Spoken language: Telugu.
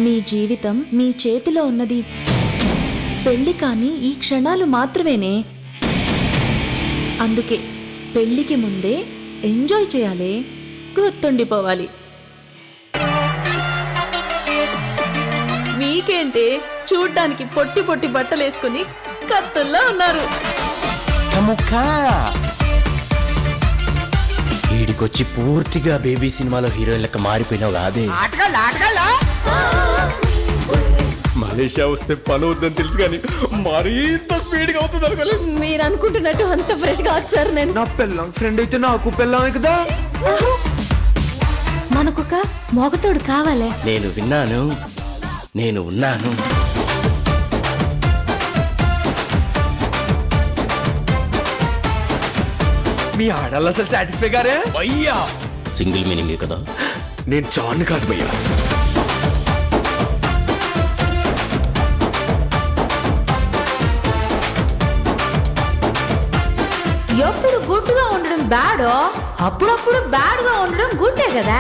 మీ జీవితం మీ చేతిలో ఉన్నది. పెళ్లి కాని ఈ క్షణాలు మాత్రమేనే. అందుకే పెళ్లికి ముందే ఎంజాయ్ చేయాలి, గుర్తుండిపోవాలి. మీకేంటే చూడ్డానికి పొట్టి పొట్టి బట్టలేసుకుని కత్తుల్లా ఉన్నారు. వీడికొచ్చి పూర్తిగా బేబీ సినిమాలో హీరోయిన్ లెక్క మారిపోయినావు కాదే. మలేషియా వస్తే పని అవుతుందని తెలుసు కానీ మరింత స్పీడ్ గా అవుతుంది అనుకోలేదు. మీరు అనుకుంటున్నట్టు అంత ఫ్రెష్ కాదు సార్. నేను నా పెళ్ళం ఫ్రెండ్ అయితే నాకు పెళ్ళామే కదా. మనకొక మొగతోడు కావాలే. నేను విన్నాను, నేను ఉన్నాను. మీ ఆడల్లో అసలు సాటిస్ఫై గారే అయ్యా సింగిల్ మీనింగే కదా. నేను జాన్ కాదు భయ్యా. ఎప్పుడు గుడ్డుగా ఉండడం బ్యాడో, అప్పుడప్పుడు బ్యాడ్ గా ఉండడం గుడ్డే కదా.